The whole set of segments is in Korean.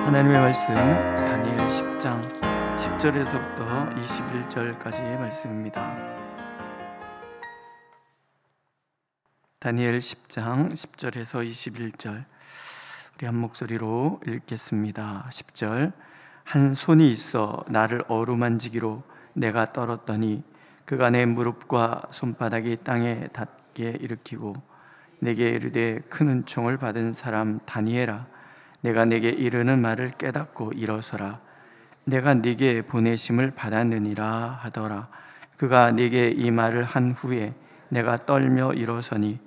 하나님의 말씀 다니엘 10장 10절에서부터 21절까지의 말씀입니다. 다니엘 10장 10절에서 21절 우리 한 목소리로 읽겠습니다. 10절 한 손이 있어 나를 어루만지기로 내가 떨었더니 그가 내 무릎과 손바닥이 땅에 닿게 일으키고 내게 이르되 큰 은총을 받은 사람 다니엘아, 내가 네게 이르는 말을 깨닫고 일어서라. 내가 네게 보내심을 받았느니라 하더라. 그가 네게 이 말을 한 후에 내가 떨며 일어서니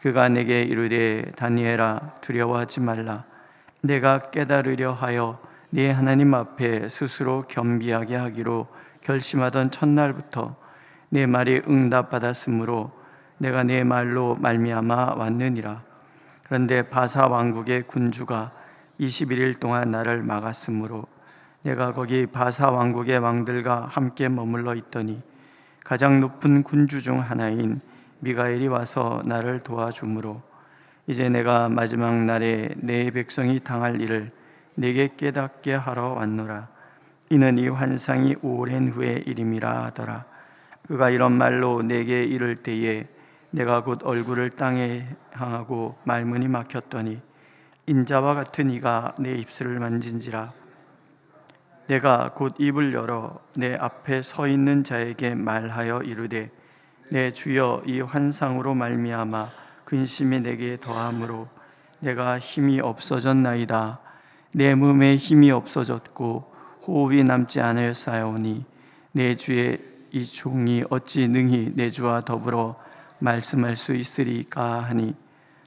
그가 내게 이르되 다니엘아, 두려워하지 말라. 내가 깨달으려 하여 네 하나님 앞에 스스로 겸비하게 하기로 결심하던 첫날부터 내 말이 응답받았으므로 내가 네 말로 말미암아 왔느니라. 그런데 바사 왕국의 군주가 21일 동안 나를 막았으므로 내가 거기 바사 왕국의 왕들과 함께 머물러 있더니 가장 높은 군주 중 하나인 미가엘이 와서 나를 도와주므로 이제 내가 마지막 날에 내 백성이 당할 일을 내게 깨닫게 하러 왔노라. 이는 이 환상이 오랜 후의 일임이라 하더라. 그가 이런 말로 내게 이를 때에 내가 곧 얼굴을 땅에 향하고 말문이 막혔더니 인자와 같은 이가 내 입술을 만진지라. 내가 곧 입을 열어 내 앞에 서 있는 자에게 말하여 이르되 내 주여, 이 환상으로 말미암아 근심이 내게 더함으로 내가 힘이 없어졌나이다. 내 몸에 힘이 없어졌고 호흡이 남지 않으사오니 내 주의 이 종이 어찌 능히 내 주와 더불어 말씀할 수 있으리까 하니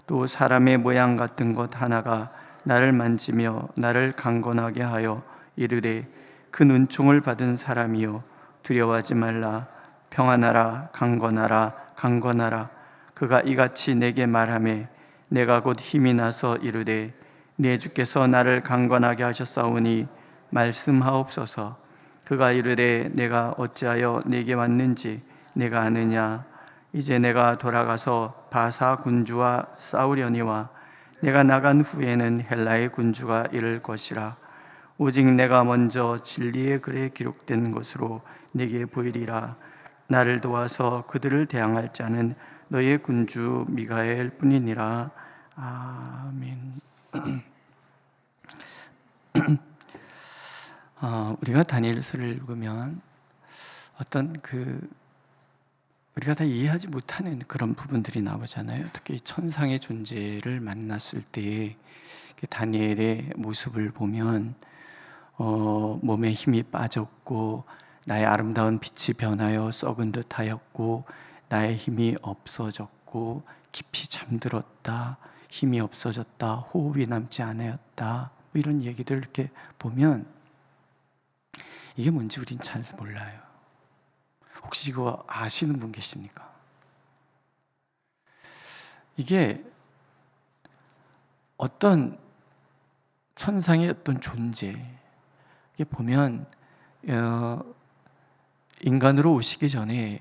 또 사람의 모양 같은 것 하나가 나를 만지며 나를 강건하게 하여 이르되 큰 은총을 받은 사람이여, 두려워하지 말라. 평안하라. 강건하라. 강건하라. 그가 이같이 내게 말하매 내가 곧 힘이 나서 이르되 네 주께서 나를 강건하게 하셨사오니 말씀하옵소서. 그가 이르되 내가 어찌하여 네게 왔는지 내가 아느냐. 이제 내가 돌아가서 바사 군주와 싸우려니와 내가 나간 후에는 헬라의 군주가 이를 것이라. 오직 내가 먼저 진리의 글에 기록된 것으로 네게 보이리라. 나를 도와서 그들을 대항할 자는 너의 군주 미가엘 뿐이니라. 아멘. 우리가 다니엘서를 읽으면 어떤 우리가 다 이해하지 못하는 그런 부분들이 나오잖아요. 특히 천상의 존재를 만났을 때 다니엘의 모습을 보면 몸에 힘이 빠졌고 나의 아름다운 빛이 변하여 썩은 듯하였고 나의 힘이 없어졌고 깊이 잠들었다, 힘이 없어졌다, 호흡이 남지 않았다, 이런 얘기들 이렇게 보면 이게 뭔지 우린 잘 몰라요. 혹시 이거 아시는 분 계십니까? 이게 어떤 천상의 어떤 존재, 이게 보면 인간으로 오시기 전에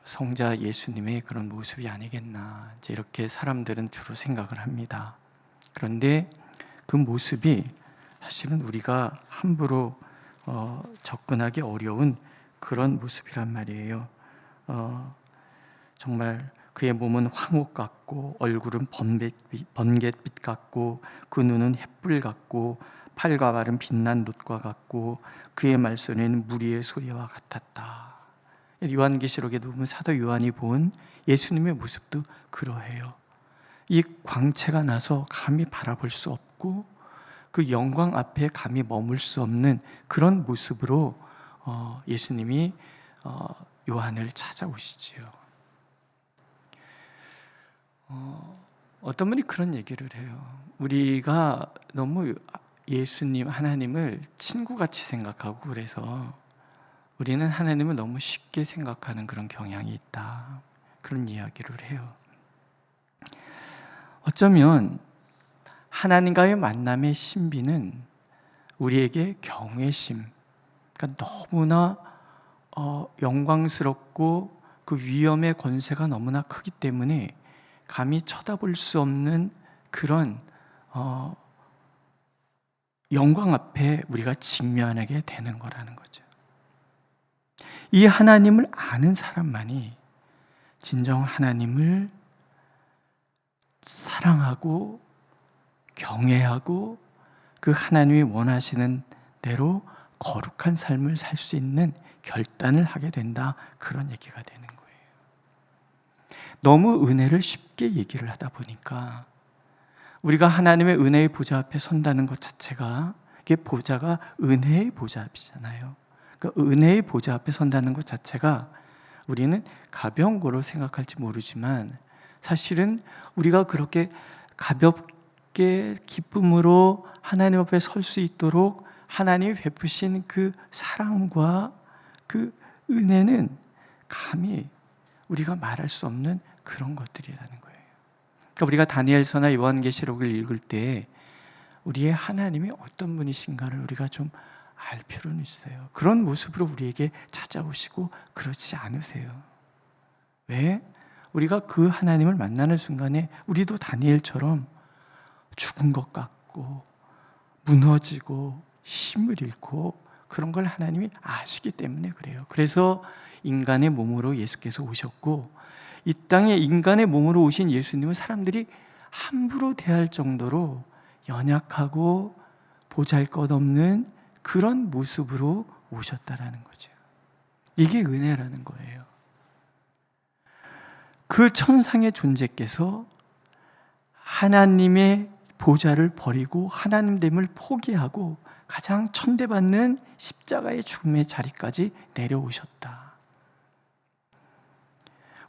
성자 예수님의 그런 모습이 아니겠나, 이제 이렇게 사람들은 주로 생각을 합니다. 그런데 그 모습이 사실은 우리가 함부로 접근하기 어려운 그런 모습이란 말이에요. 정말 그의 몸은 황옥 같고 얼굴은 번갯빛 같고 그 눈은 햇불 같고 팔과 발은 빛난 놋과 같고 그의 말소리는 무리의 소리와 같았다. 요한계시록에 보면 사도 요한이 본 예수님의 모습도 그러해요. 이 광채가 나서 감히 바라볼 수 없고 그 영광 앞에 감히 머물 수 없는 그런 모습으로 예수님이 요한을 찾아오시지요. 어떤 분이 그런 얘기를 해요. 우리가 너무 예수님, 하나님을 친구같이 생각하고 그래서 우리는 하나님을 너무 쉽게 생각하는 그런 경향이 있다, 그런 이야기를 해요. 어쩌면 하나님과의 만남의 신비는 우리에게 경외심, 그러니까 너무나 영광스럽고 그 위엄의 권세가 너무나 크기 때문에 감히 쳐다볼 수 없는 그런 영광 앞에 우리가 직면하게 되는 거라는 거죠. 이 하나님을 아는 사람만이 진정 하나님을 사랑하고 경외하고 그 하나님이 원하시는 대로 거룩한 삶을 살 수 있는 결단을 하게 된다, 그런 얘기가 되는 거예요. 너무 은혜를 쉽게 얘기를 하다 보니까 우리가 하나님의 은혜의 보좌 앞에 선다는 것 자체가, 이게 보좌가 은혜의 보좌 앞이잖아요. 그 은혜의 보좌 앞에 선다는 것 자체가 우리는 가벼운 거로 생각할지 모르지만 사실은 우리가 그렇게 가볍게 기쁨으로 하나님 앞에 설 수 있도록 하나님이 베푸신 그 사랑과 그 은혜는 감히 우리가 말할 수 없는 그런 것들이라는 거예요. 그러니까 우리가 다니엘서나 요한계시록을 읽을 때 우리의 하나님이 어떤 분이신가를 우리가 좀 알 필요는 있어요. 그런 모습으로 우리에게 찾아오시고 그러지 않으세요. 왜? 우리가 그 하나님을 만나는 순간에 우리도 다니엘처럼 죽은 것 같고 무너지고 힘을 잃고 그런 걸 하나님이 아시기 때문에 그래요. 그래서 인간의 몸으로 예수께서 오셨고, 이 땅에 인간의 몸으로 오신 예수님은 사람들이 함부로 대할 정도로 연약하고 보잘것없는 그런 모습으로 오셨다라는 거죠. 이게 은혜라는 거예요. 그 천상의 존재께서 하나님의 보좌를 버리고 하나님됨을 포기하고 가장 천대받는 십자가의 죽음의 자리까지 내려오셨다.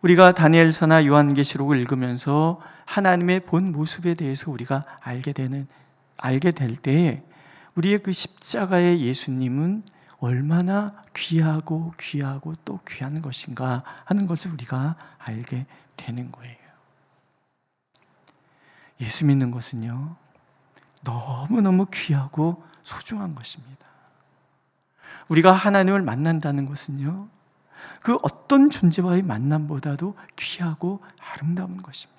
우리가 다니엘서나 요한계시록을 읽으면서 하나님의 본 모습에 대해서 우리가 알게 될 때에 우리의 그 십자가의 예수님은 얼마나 귀하고 또 귀한 것인가 하는 것을 우리가 알게 되는 거예요. 예수 믿는 것은요, 너무너무 귀하고 소중한 것입니다. 우리가 하나님을 만난다는 것은요, 그 어떤 존재와의 만남보다도 귀하고 아름다운 것입니다.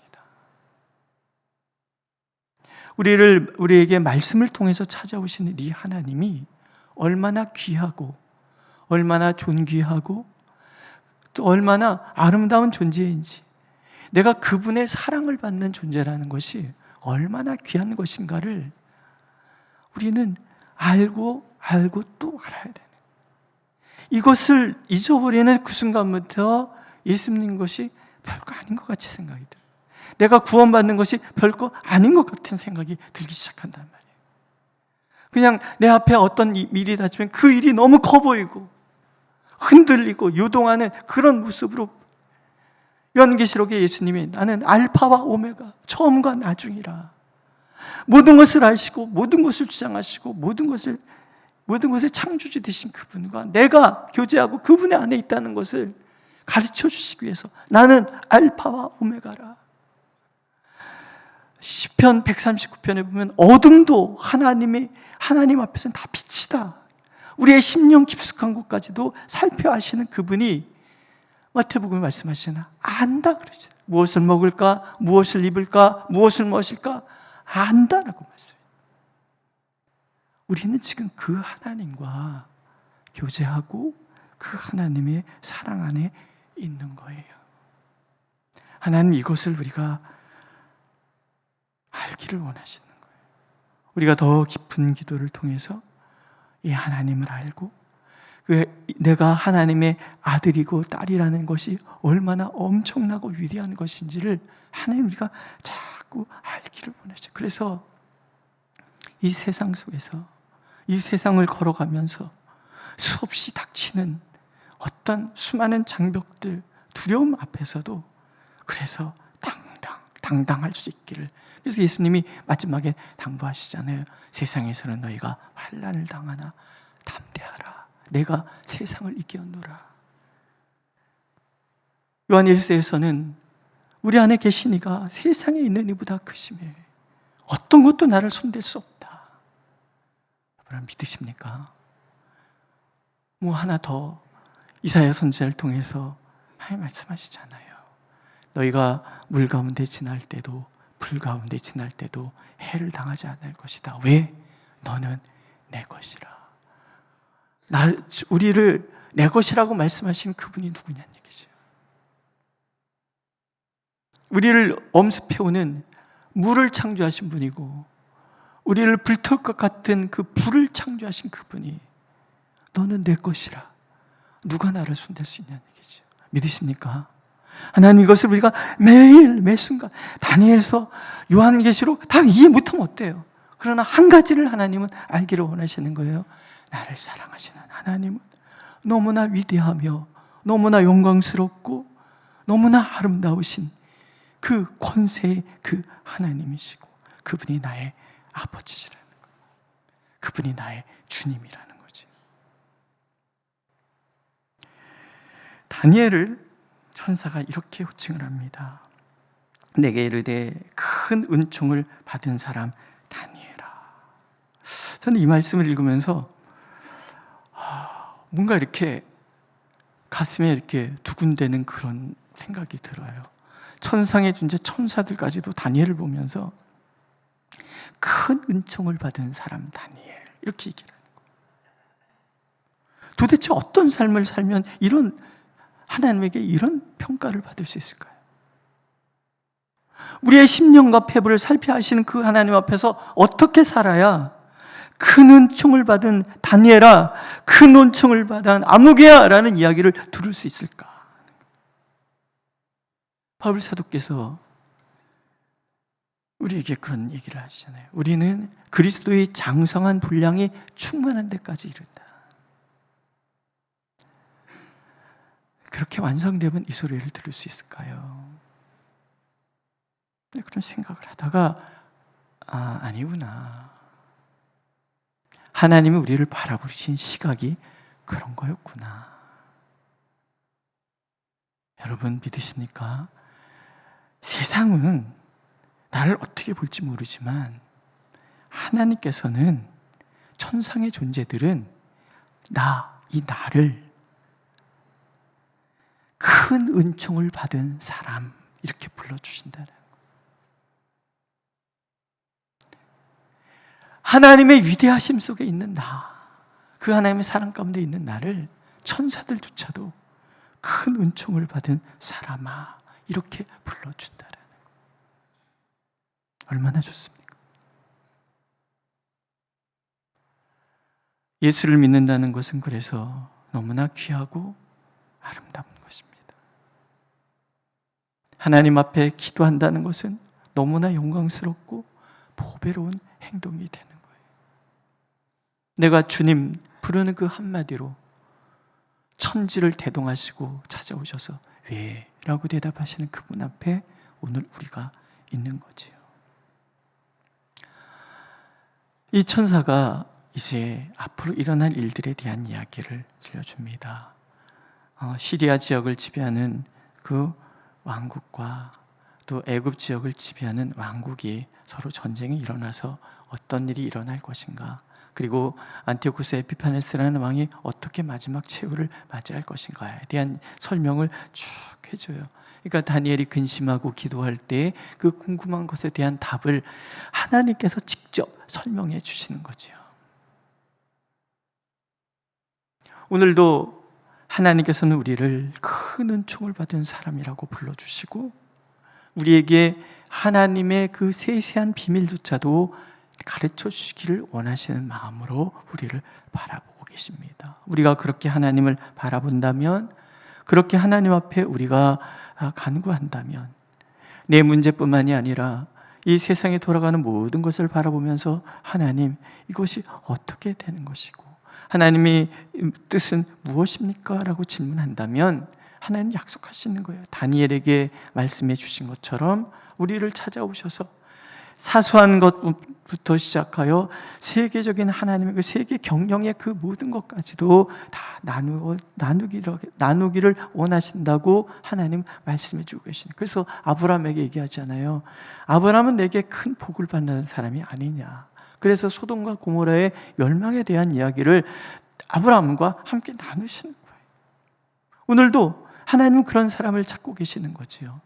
우리에게 말씀을 통해서 찾아오시는 이 하나님이 얼마나 귀하고 얼마나 존귀하고 또 얼마나 아름다운 존재인지, 내가 그분의 사랑을 받는 존재라는 것이 얼마나 귀한 것인가를 우리는 알고 또 알아야 되는, 이것을 잊어버리는 그 순간부터 예수 믿는 것이 별거 아닌 것 같이 생각이 들어요. 내가 구원받는 것이 별거 아닌 것 같은 생각이 들기 시작한단 말이에요. 그냥 내 앞에 어떤 일이 닥치면 그 일이 너무 커 보이고 흔들리고 요동하는 그런 모습으로, 요한계시록에 예수님이 나는 알파와 오메가, 처음과 나중이라, 모든 것을 아시고 모든 것을 주장하시고 모든 것을 창조주 되신 그분과 내가 교제하고 그분의 안에 있다는 것을 가르쳐 주시기 위해서 나는 알파와 오메가라. 시편 139편에 보면 어둠도 하나님 앞에서는 다 빛이다. 우리의 심령 깊숙한 곳까지도 살펴 아시는 그분이 마태복음에 말씀하시잖아. 안다 그러죠. 무엇을 먹을까? 무엇을 입을까? 무엇을 마실까? 안다라고 말씀해요. 우리는 지금 그 하나님과 교제하고 그 하나님의 사랑 안에 있는 거예요. 하나님 이것을 우리가 알기를 원하시는 거예요. 우리가 더 깊은 기도를 통해서 이 하나님을 알고 내가 하나님의 아들이고 딸이라는 것이 얼마나 엄청나고 위대한 것인지를 하나님 우리가 자꾸 알기를 원하죠. 그래서 이 세상 속에서, 이 세상을 걸어가면서 수없이 닥치는 어떤 수많은 장벽들, 두려움 앞에서도 그래서 당당할 수 있기를. 그래서 예수님이 마지막에 당부하시잖아요. 세상에서는 너희가 환난을 당하나 담대하라. 내가 세상을 이겼노라. 요한일서에서는 우리 안에 계신 이가 세상에 있는 이보다 크심에 어떤 것도 나를 손댈 수 없다. 여러분 믿으십니까? 하나 더 이사야 선지자를 통해서 하나님 말씀하시잖아요. 너희가 물 가운데 지날 때도 불 가운데 지날 때도 해를 당하지 않을 것이다. 왜? 너는 내 것이라. 우리를 내 것이라고 말씀하신 그분이 누구냐는 얘기죠. 우리를 엄습해오는 물을 창조하신 분이고, 우리를 불탈 것 같은 그 불을 창조하신 그분이 너는 내 것이라. 누가 나를 손댈 수 있냐는 얘기죠. 믿으십니까? 하나님 이것을 우리가 매일 매순간 다니엘서 요한계시록 다 이해 못하면 어때요? 그러나 한 가지를 하나님은 알기를 원하시는 거예요. 나를 사랑하시는 하나님은 너무나 위대하며 너무나 영광스럽고 너무나 아름다우신 그 권세의 그 하나님이시고, 그분이 나의 아버지시라는 거예요. 그분이 나의 주님이라는 거죠. 다니엘을 천사가 이렇게 호칭을 합니다. 내게 이르되 큰 은총을 받은 사람 다니엘아. 저는 이 말씀을 읽으면서 뭔가 이렇게 가슴에 이렇게 두근대는 그런 생각이 들어요. 천상의 존재 천사들까지도 다니엘을 보면서 큰 은총을 받은 사람 다니엘, 이렇게 얘기를 하는 거예요. 도대체 어떤 삶을 살면 이런 하나님에게 이런 평가를 받을 수 있을까요? 우리의 심령과 패부를 살피하시는 그 하나님 앞에서 어떻게 살아야 큰 은총을 받은 다니엘아, 큰 은총을 받은 아무개야 라는 이야기를 들을 수 있을까? 바울 사도께서 우리에게 그런 얘기를 하시잖아요. 우리는 그리스도의 장성한 분량이 충만한 데까지 이른다. 그렇게 완성되면 이 소리를 들을 수 있을까요? 그런 생각을 하다가 아니구나. 하나님이 우리를 바라보신 시각이 그런 거였구나. 여러분 믿으십니까? 세상은 나를 어떻게 볼지 모르지만 하나님께서는, 천상의 존재들은 이 나를 큰 은총을 받은 사람, 이렇게 불러주신다는 거예요. 하나님의 위대하심 속에 있는 그 하나님의 사랑 가운데 있는 나를 천사들조차도 큰 은총을 받은 사람아, 이렇게 불러준다는 거예요. 얼마나 좋습니까? 예수를 믿는다는 것은 그래서 너무나 귀하고 아름다운 것입니다. 하나님 앞에 기도한다는 것은 너무나 영광스럽고 보배로운 행동이 되는 거예요. 내가 주님 부르는 그 한마디로 천지를 대동하시고 찾아오셔서 왜? 라고 대답하시는 그분 앞에 오늘 우리가 있는 거지요. 이 천사가 이제 앞으로 일어날 일들에 대한 이야기를 들려줍니다. 시리아 지역을 지배하는 그 왕국과 또 애굽 지역을 지배하는 왕국이 서로 전쟁이 일어나서 어떤 일이 일어날 것인가, 그리고 안티오쿠스 에피파네스라는 왕이 어떻게 마지막 최후를 맞이할 것인가에 대한 설명을 쭉 해줘요. 그러니까 다니엘이 근심하고 기도할 때 그 궁금한 것에 대한 답을 하나님께서 직접 설명해 주시는 거죠. 오늘도 하나님께서는 우리를 큰 은총을 받은 사람이라고 불러주시고, 우리에게 하나님의 그 세세한 비밀조차도 가르쳐 주시기를 원하시는 마음으로 우리를 바라보고 계십니다. 우리가 그렇게 하나님을 바라본다면, 그렇게 하나님 앞에 우리가 간구한다면, 내 문제뿐만이 아니라 이 세상에 돌아가는 모든 것을 바라보면서 하나님, 이것이 어떻게 되는 것이고 하나님의 뜻은 무엇입니까? 라고 질문한다면 하나님 약속하시는 거예요. 다니엘에게 말씀해 주신 것처럼 우리를 찾아오셔서 사소한 것부터 시작하여 세계적인 하나님의 그 세계 경영의 그 모든 것까지도 다 나누기를 원하신다고 하나님 말씀해 주고 계시는. 그래서 아브라함에게 얘기하잖아요. 아브라함은 내게 큰 복을 받는 사람이 아니냐. 그래서 소돔과 고모라의 멸망에 대한 이야기를 아브라함과 함께 나누시는 거예요. 오늘도 하나님은 그런 사람을 찾고 계시는 거지요.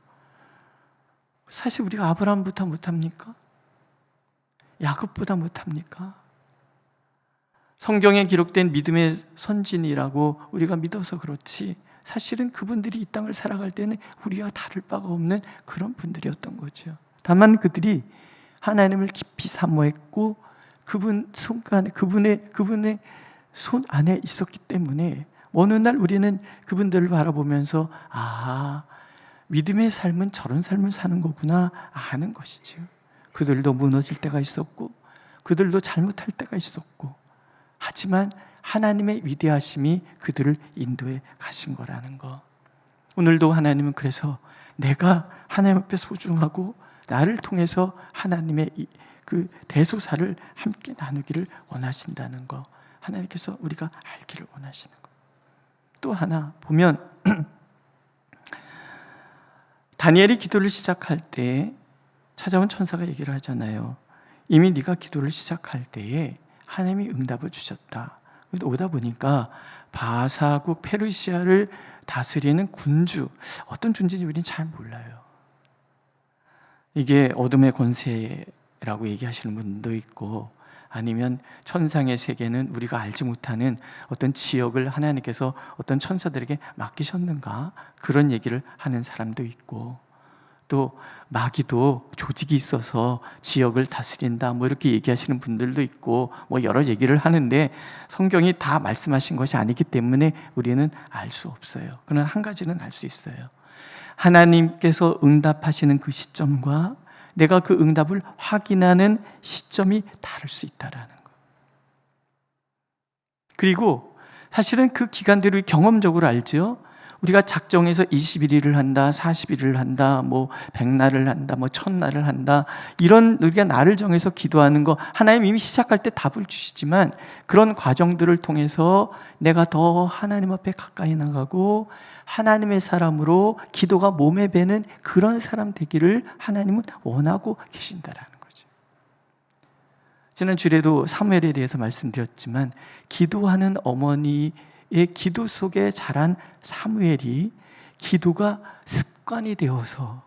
사실 우리가 아브라함보다 못합니까? 야곱보다 못합니까? 성경에 기록된 믿음의 선진이라고 우리가 믿어서 그렇지, 사실은 그분들이 이 땅을 살아갈 때는 우리와 다를 바가 없는 그런 분들이었던 거죠. 다만 그들이 하나님을 깊이 사모했고 그분의 손 안에 있었기 때문에 어느 날 우리는 그분들을 바라보면서 믿음의 삶은 저런 삶을 사는 거구나 아는 것이죠. 그들도 무너질 때가 있었고 그들도 잘못할 때가 있었고, 하지만 하나님의 위대하심이 그들을 인도해 가신 거라는 거. 오늘도 하나님은 그래서 내가 하나님 앞에 소중하고 나를 통해서 하나님의 그 대소사를 함께 나누기를 원하신다는 거, 하나님께서 우리가 알기를 원하시는 거. 또 하나 보면 다니엘이 기도를 시작할 때 찾아온 천사가 얘기를 하잖아요. 이미 네가 기도를 시작할 때에 하나님이 응답을 주셨다. 근데 오다 보니까 바사국 페르시아를 다스리는 군주, 어떤 존재인지 우리는 잘 몰라요. 이게 어둠의 권세라고 얘기하시는 분도 있고, 아니면 천상의 세계는 우리가 알지 못하는 어떤 지역을 하나님께서 어떤 천사들에게 맡기셨는가, 그런 얘기를 하는 사람도 있고, 또 마귀도 조직이 있어서 지역을 다스린다 뭐 이렇게 얘기하시는 분들도 있고, 뭐 여러 얘기를 하는데 성경이 다 말씀하신 것이 아니기 때문에 우리는 알 수 없어요. 그러나 한 가지는 알 수 있어요. 하나님께서 응답하시는 그 시점과 내가 그 응답을 확인하는 시점이 다를 수 있다라는 거. 그리고 사실은 그 기간대로 경험적으로 알죠. 우리가 작정해서 21일을 한다, 40일을 한다, 뭐 100날을 한다, 뭐 1000날을 한다, 이런 우리가 날을 정해서 기도하는 거, 하나님 이미 시작할 때 답을 주시지만 그런 과정들을 통해서 내가 더 하나님 앞에 가까이 나가고 하나님의 사람으로 기도가 몸에 배는 그런 사람 되기를 하나님은 원하고 계신다라는 거죠. 지난 주일에도 사무엘에 대해서 말씀드렸지만, 기도하는 어머니의 기도 속에 자란 사무엘이 기도가 습관이 되어서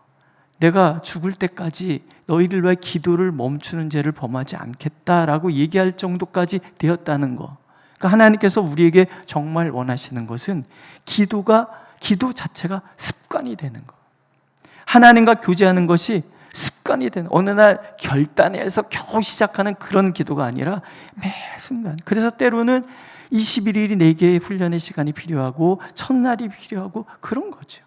내가 죽을 때까지 너희를 위해 기도를 멈추는 죄를 범하지 않겠다라고 얘기할 정도까지 되었다는 거. 그러니까 하나님께서 우리에게 정말 원하시는 것은 기도 자체가 습관이 되는 거. 하나님과 교제하는 것이 습관이 되는, 어느 날 결단해서 겨우 시작하는 그런 기도가 아니라 매 순간. 그래서 때로는 21일이 4개의 훈련의 시간이 필요하고 1000날이 필요하고 그런 거죠.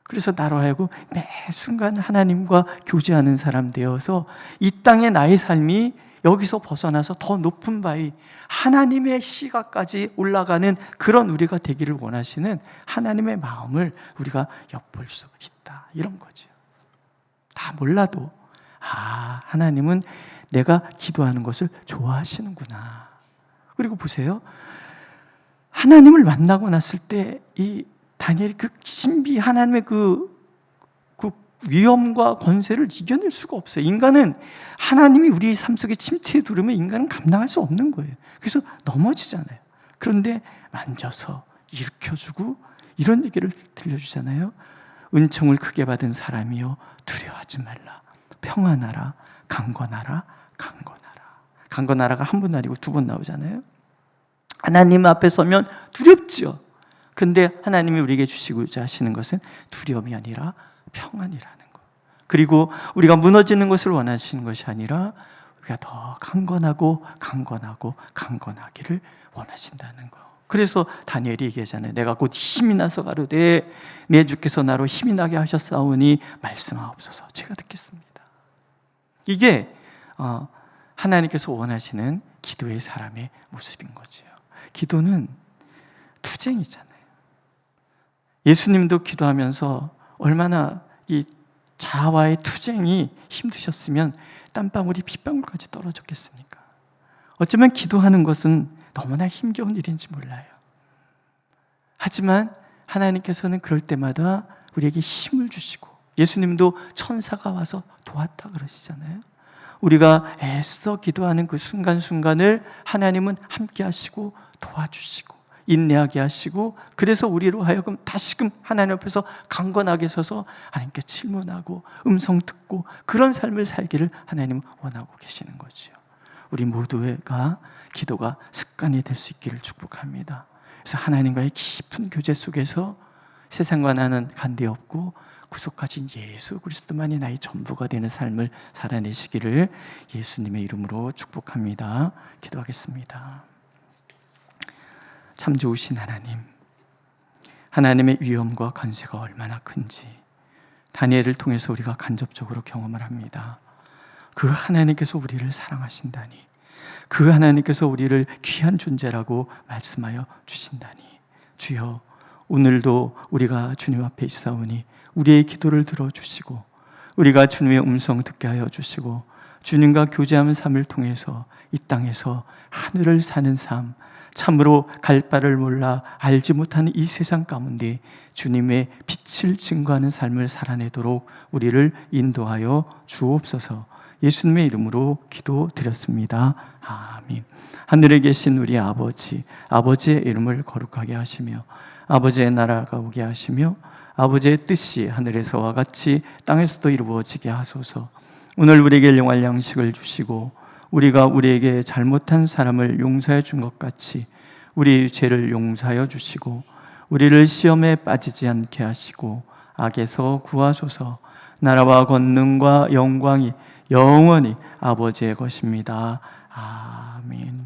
그래서 나로 하여금 매 순간 하나님과 교제하는 사람 되어서 이 땅의 나의 삶이 여기서 벗어나서 더 높은 바위 하나님의 시각까지 올라가는 그런 우리가 되기를 원하시는 하나님의 마음을 우리가 엿볼 수 있다, 이런 거죠. 다 몰라도 하나님은 내가 기도하는 것을 좋아하시는구나. 그리고 보세요, 하나님을 만나고 났을 때 이 다니엘이 그 신비, 하나님의 그 위엄과 권세를 이겨낼 수가 없어요. 인간은 하나님이 우리 삶 속에 침투해 들으면 인간은 감당할 수 없는 거예요. 그래서 넘어지잖아요. 그런데 만져서 일으켜주고 이런 얘기를 들려주잖아요. 은총을 크게 받은 사람이여 두려워하지 말라. 평안하라. 강건하라. 강건하라. 강건하라가 한 번 아니고 2번 나오잖아요. 하나님 앞에 서면 두렵지요. 근데 하나님이 우리에게 주시고자 하시는 것은 두려움이 아니라 평안이라는 거. 그리고 우리가 무너지는 것을 원하시는 것이 아니라 우리가 더 강건하고 강건하고 강건하기를 원하신다는 거. 그래서 다니엘이 얘기하잖아요. 내가 곧 힘이 나서 가로되 내 주께서 나로 힘이 나게 하셨사오니 말씀하옵소서. 제가 듣겠습니다. 이게 하나님께서 원하시는 기도의 사람의 모습인 거죠. 기도는 투쟁이잖아요. 예수님도 기도하면서 얼마나 이 자아와의 투쟁이 힘드셨으면 땀방울이 핏방울까지 떨어졌겠습니까? 어쩌면 기도하는 것은 너무나 힘겨운 일인지 몰라요. 하지만 하나님께서는 그럴 때마다 우리에게 힘을 주시고, 예수님도 천사가 와서 도왔다 그러시잖아요. 우리가 애써 기도하는 그 순간순간을 하나님은 함께 하시고 도와주시고 인내하게 하시고, 그래서 우리로 하여금 다시금 하나님 앞에서 강건하게 서서 하나님께 질문하고 음성 듣고 그런 삶을 살기를 하나님은 원하고 계시는 거죠. 우리 모두가 기도가 습관이 될 수 있기를 축복합니다. 그래서 하나님과의 깊은 교제 속에서 세상과 나는 관계 없고 구속하신 예수 그리스도만이 나의 전부가 되는 삶을 살아내시기를 예수님의 이름으로 축복합니다. 기도하겠습니다. 참 좋으신 하나님, 하나님의 위엄과 권세가 얼마나 큰지 다니엘을 통해서 우리가 간접적으로 경험을 합니다. 그 하나님께서 우리를 사랑하신다니, 그 하나님께서 우리를 귀한 존재라고 말씀하여 주신다니, 주여 오늘도 우리가 주님 앞에 있사오니 우리의 기도를 들어주시고 우리가 주님의 음성 듣게 하여 주시고 주님과 교제하는 삶을 통해서 이 땅에서 하늘을 사는 삶, 참으로 갈 바를 몰라 알지 못하는 이 세상 가운데 주님의 빛을 증거하는 삶을 살아내도록 우리를 인도하여 주옵소서. 예수님의 이름으로 기도드렸습니다. 아멘. 하늘에 계신 우리 아버지, 아버지의 이름을 거룩하게 하시며 아버지의 나라가 오게 하시며 아버지의 뜻이 하늘에서와 같이 땅에서도 이루어지게 하소서. 오늘 우리에게 일용할 양식을 주시고 우리가 우리에게 잘못한 사람을 용서해 준 것 같이 우리 죄를 용서하여 주시고 우리를 시험에 빠지지 않게 하시고 악에서 구하소서. 나라와 권능과 영광이 영원히 아버지의 것입니다. 아멘.